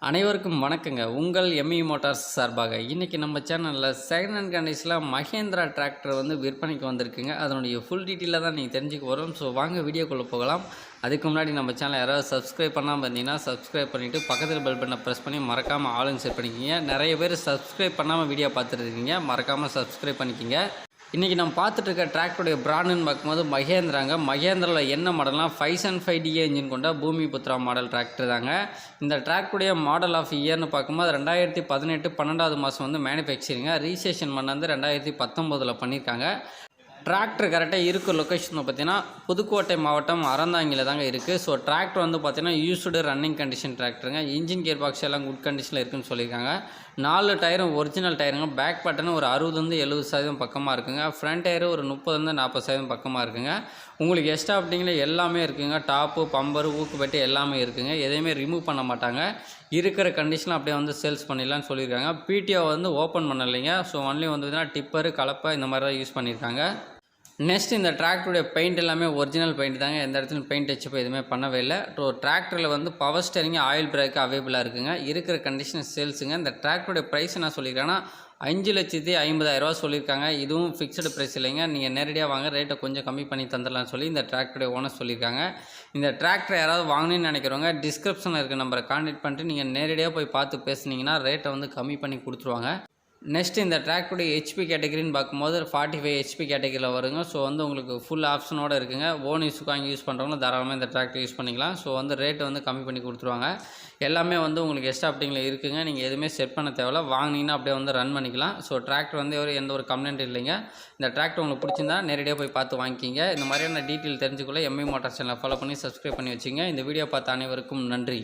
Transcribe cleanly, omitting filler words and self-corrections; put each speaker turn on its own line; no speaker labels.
அனைவருக்கும் வணக்கங்க. உங்கள் எம்இ மோட்டார்ஸ் சார்பாக இன்றைக்கி நம்ம சேனலில் செகண்ட் ஹேண்ட் கண்டிஷனில் மஹேந்திரா டிராக்டர் வந்து விற்பனைக்கு வந்திருக்குங்க. அதனுடைய ஃபுல் டீட்டெயிலாக தான் நீங்கள் தெரிஞ்சுக்க வரும். ஸோ வாங்க வீடியோக்குள்ளே போகலாம். அதுக்கு முன்னாடி நம்ம சேனல் யாராவது சப்ஸ்கிரைப் பண்ணாமல் இருந்தீங்கன்னா சப்ஸ்கிரைப் பண்ணிவிட்டு பக்கத்தில் பெல் பட்டனை ப்ரெஸ் பண்ணி மறக்காமல் ஆளுன்னு செட் பண்ணிக்கிங்க. நிறைய பேர் சப்ஸ்கிரைப் பண்ணாமல் வீடியோ பார்த்துட்டு இருக்கீங்க, மறக்காமல் சப்ஸ்கிரைப் பண்ணிக்கிங்க. இன்றைக்கி நம்ம பார்த்துட்டு இருக்க டிராக்டருடைய பிராண்டுன்னு பார்க்கும்போது மஹேந்திராங்க. மஹேந்திராவில் என்ன மாடல்னால் 5.5DA இன்ஜின் கொண்ட பூமி புத்ரா மாடல் டிராக்டர் தாங்க. இந்த டிராக்டருடைய மாடல் ஆஃப் இயர்னு பார்க்கும்போது 2018 12வது மாதம் வந்து மேனுஃபேக்சரிங்க. ரீசேஷன் பண்ண வந்து 2019 பண்ணியிருக்காங்க. டிராக்டர் கரெக்டாக இருக்கிற லொக்கேஷன் பார்த்தீங்கன்னா புதுக்கோட்டை மாவட்டம் அறந்தாங்கியில் தாங்க இருக்குது. ஸோ டிராக்டர் வந்து பார்த்தீங்கன்னா யூஸ்டு ரன்னிங் கண்டிஷன் டிராக்டருங்க. இன்ஜின் கியர் பாக்ஸ் எல்லாம் குட் கண்டிஷனில் இருக்குதுன்னு சொல்லியிருக்காங்க. 4 டயரும் ஒரிஜினல் டயருங்க. பேக் பட்டன் ஒரு 60-70% பக்கமாக இருக்குங்க. ஃப்ரண்ட் டயரு ஒரு 30-40% பக்கமாக இருக்குங்க. உங்களுக்கு எக்ஸ்ட்ரா அப்படிங்கிற எல்லாமே இருக்குங்க. டாப்பு, பம்பரு, ஊக்கு பெட்டு எல்லாமே இருக்குங்க. எதையுமே ரிமூவ் பண்ண மாட்டாங்க. இருக்கிற கண்டிஷனில் அப்படியே வந்து சேல்ஸ் பண்ணிடலான்னு சொல்லியிருக்காங்க. பிடிஓ வந்து ஓப்பன் பண்ணலைங்க. ஸோ ஒன்லி வந்து பார்த்தீங்கன்னா டிப்பரு, கலப்பை இந்த மாதிரி தான் யூஸ் பண்ணியிருக்காங்க. நெக்ஸ்ட் இந்த டிராக்டருடைய பெயிண்ட் எல்லாமே ஒரிஜினல் பெயிண்ட் தாங்க. எந்த இடத்துலையும் பெயிண்ட் வச்சு எதுவுமே பண்ணவே இல்லை. டிராக்டரில் வந்து பவர் ஸ்டேரிங், ஆயில் பிரேக் அவைலபிளாக இருக்குங்க. இருக்கிற கண்டிஷன் சேல்ஸுங்க. இந்த டிராக்டருடைய ப்ரைஸ் என்ன சொல்லியிருக்காங்கன்னா 5,50,000 சொல்லியிருக்காங்க. இதுவும் ஃபிக்ஸ்டு ப்ரைஸ் இல்லைங்க. நீங்கள் நேரடியாக வாங்க, ரேட்டை கொஞ்சம் கம்மி பண்ணி தந்துடலாம்னு சொல்லி இந்த டிராக்டருடைய ஓனர் சொல்லியிருக்காங்க. இந்த டிராக்டரை யாராவது வாங்கணும்னு நினைக்கிறவங்க டிஸ்கிரிப்ஷனில் இருக்க நம்பரை கான்டாக்ட் பண்ணிட்டு நீங்கள் நேரடியாக போய் பார்த்து பேசுனீங்கன்னா ரேட்டை வந்து கம்மி பண்ணி கொடுத்துருவாங்க. நெக்ஸ்ட் இந்த டிராக்டருடைய ஹெச்பி கேட்டகிரின்னு பார்க்கும்போது 45 ஹெச்பி கேட்டகிரியில் வருங்க. ஸோ வந்து உங்களுக்கு ஃபுல் ஆப்ஷனோடு இருக்குங்க. ஓன் யூஸுக்கு வாங்கி யூஸ் பண்ணுறவங்க தாராளமாக இந்த டிராக்டர் யூஸ் பண்ணிக்கலாம். ஸோ வந்து ரேட்டு வந்து கம்மி பண்ணி கொடுத்துருவாங்க. எல்லாமே வந்து உங்களுக்கு எக்ஸ்ட்ரா அப்படிங்கில் இருக்குங்க. நீங்கள் எதுவுமே செட் பண்ண தேவையில்ல. வாங்கினீங்கன்னா அப்படியே வந்து ரன் பண்ணிக்கலாம். ஸோ டிராக்டர் வந்து எந்த ஒரு கம்ப்ளைண்ட் இல்லைங்க. இந்த டிராக்டர் உங்களுக்கு பிடிச்சிருந்தா நேரடியாக போய் பார்த்து வாங்கிக்கிங்க. இந்த மாதிரியான டீட்டெயில் தெரிஞ்சுக்கொள்ள எம்இ மோட்டார் சேனலை ஃபாலோ பண்ணி சப்ஸ்கிரைப் பண்ணி வச்சுங்க. இந்த வீடியோ பார்த்த அனைவருக்கும் நன்றி.